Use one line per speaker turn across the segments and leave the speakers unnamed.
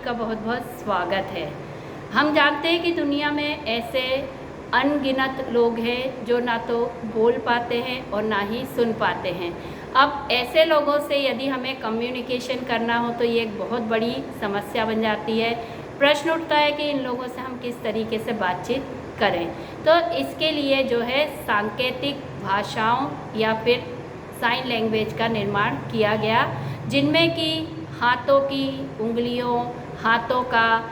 का बहुत बहुत स्वागत है। हम जानते हैं कि दुनिया में ऐसे अनगिनत लोग हैं जो ना तो बोल पाते हैं और ना ही सुन पाते हैं। अब ऐसे लोगों से यदि हमें कम्युनिकेशन करना हो तो ये एक बहुत बड़ी समस्या बन जाती है। प्रश्न उठता है कि इन लोगों से हम किस तरीके से बातचीत करें। तो इसके लिए जो है सांकेतिक भाषाओं या फिर साइन लैंग्वेज का निर्माण किया गया, जिनमें कि हाथों की उंगलियों, हाथों का,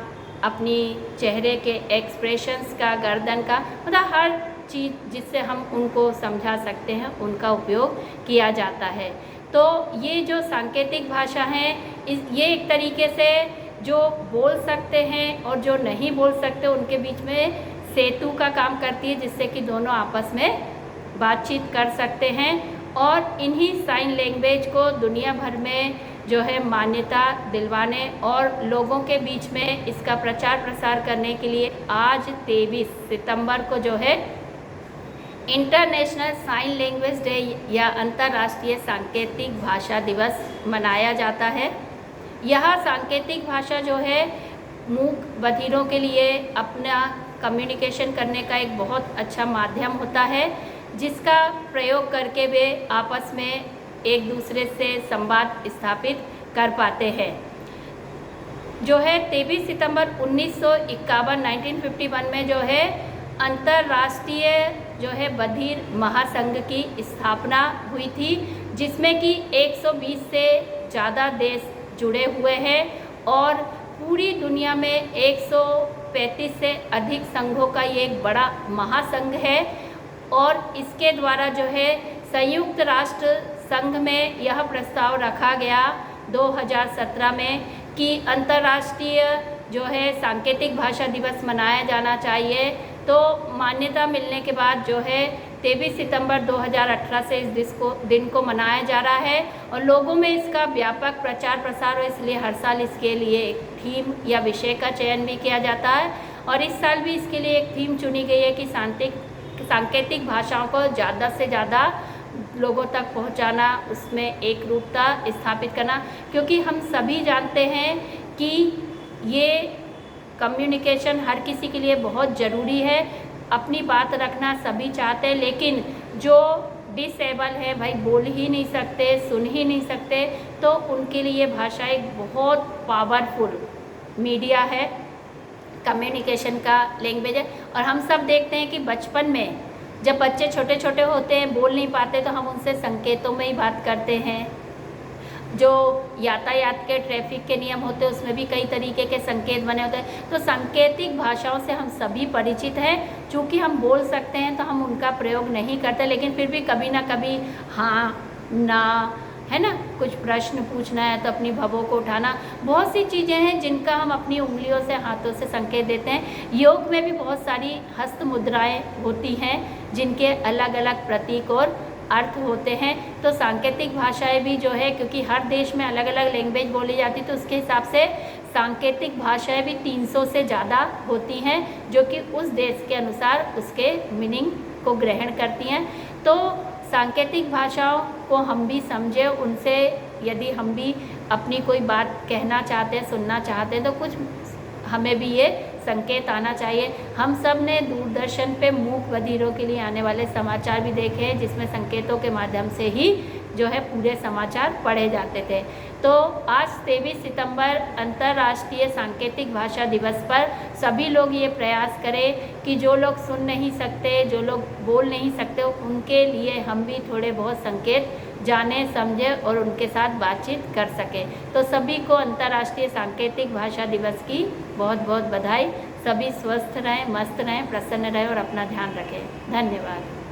अपनी चेहरे के एक्सप्रेशंस का, गर्दन का, मतलब हर चीज़ जिससे हम उनको समझा सकते हैं उनका उपयोग किया जाता है। तो ये जो सांकेतिक भाषा है ये एक तरीके से जो बोल सकते हैं और जो नहीं बोल सकते उनके बीच में सेतु का काम करती है, जिससे कि दोनों आपस में बातचीत कर सकते हैं। और इन्हीं साइन लैंग्वेज को दुनिया भर में जो है मान्यता दिलवाने और लोगों के बीच में इसका प्रचार प्रसार करने के लिए आज 23 सितंबर को जो है इंटरनेशनल साइन लैंग्वेज डे या अंतर्राष्ट्रीय सांकेतिक भाषा दिवस मनाया जाता है। यह सांकेतिक भाषा जो है मूक बधिरों के लिए अपना कम्युनिकेशन करने का एक बहुत अच्छा माध्यम होता है, जिसका प्रयोग करके वे आपस में एक दूसरे से संवाद स्थापित कर पाते हैं। जो है 23 सितंबर 1951 में जो है अंतर्राष्ट्रीय जो है बधिर महासंघ की स्थापना हुई थी, जिसमें कि 120 से ज़्यादा देश जुड़े हुए हैं और पूरी दुनिया में 135 से अधिक संघों का ये एक बड़ा महासंघ है। और इसके द्वारा जो है संयुक्त राष्ट्र संघ में यह प्रस्ताव रखा गया 2017 में कि अंतर्राष्ट्रीय जो है सांकेतिक भाषा दिवस मनाया जाना चाहिए। तो मान्यता मिलने के बाद जो है 23 सितंबर 2018 से इस दिन को मनाया जा रहा है और लोगों में इसका व्यापक प्रचार प्रसार हो, इसलिए हर साल इसके लिए एक थीम या विषय का चयन भी किया जाता है। और इस साल भी इसके लिए एक थीम चुनी गई है कि सांकेतिक भाषाओं को ज़्यादा से ज़्यादा लोगों तक पहुंचाना, उसमें एक रूपता स्थापित करना, क्योंकि हम सभी जानते हैं कि ये कम्युनिकेशन हर किसी के लिए बहुत ज़रूरी है। अपनी बात रखना सभी चाहते हैं, लेकिन जो डिसेबल है भाई, बोल ही नहीं सकते, सुन ही नहीं सकते, तो उनके लिए भाषा एक बहुत पावरफुल मीडिया है, कम्युनिकेशन का लैंग्वेज है। और हम सब देखते हैं कि बचपन में जब बच्चे छोटे छोटे होते हैं, बोल नहीं पाते, तो हम उनसे संकेतों में ही बात करते हैं। जो यातायात के ट्रैफिक के नियम होते हैं उसमें भी कई तरीके के संकेत बने होते हैं। तो सांकेतिक भाषाओं से हम सभी परिचित हैं। चूँकि हम बोल सकते हैं तो हम उनका प्रयोग नहीं करते, लेकिन फिर भी कभी ना कभी हाँ, ना, है ना, कुछ प्रश्न पूछना है तो अपनी भवों को उठाना, बहुत सी चीज़ें हैं जिनका हम अपनी उंगलियों से, हाथों से संकेत देते हैं। योग में भी बहुत सारी हस्त मुद्राएं होती हैं जिनके अलग अलग प्रतीक और अर्थ होते हैं। तो सांकेतिक भाषाएं भी जो है, क्योंकि हर देश में अलग अलग लैंग्वेज बोली जाती है, तो उसके हिसाब से सांकेतिक भाषाएं भी 300 से ज़्यादा होती हैं, जो कि उस देश के अनुसार उसके मीनिंग को ग्रहण करती हैं। तो सांकेतिक भाषाओं को हम भी समझें, उनसे यदि हम भी अपनी कोई बात कहना चाहते हैं, सुनना चाहते हैं, तो कुछ हमें भी ये संकेत आना चाहिए। हम सब ने दूरदर्शन पे मूक बधिरों के लिए आने वाले समाचार भी देखे हैं, जिसमें संकेतों के माध्यम से ही जो है पूरे समाचार पढ़े जाते थे। तो आज 23 सितंबर अंतर्राष्ट्रीय सांकेतिक भाषा दिवस पर सभी लोग ये प्रयास करें कि जो लोग सुन नहीं सकते, जो लोग बोल नहीं सकते, उनके लिए हम भी थोड़े बहुत संकेत जाने, समझें और उनके साथ बातचीत कर सकें। तो सभी को अंतर्राष्ट्रीय सांकेतिक भाषा दिवस की बहुत बहुत बधाई। सभी स्वस्थ रहें, मस्त रहें, प्रसन्न रहें और अपना ध्यान रखें। धन्यवाद।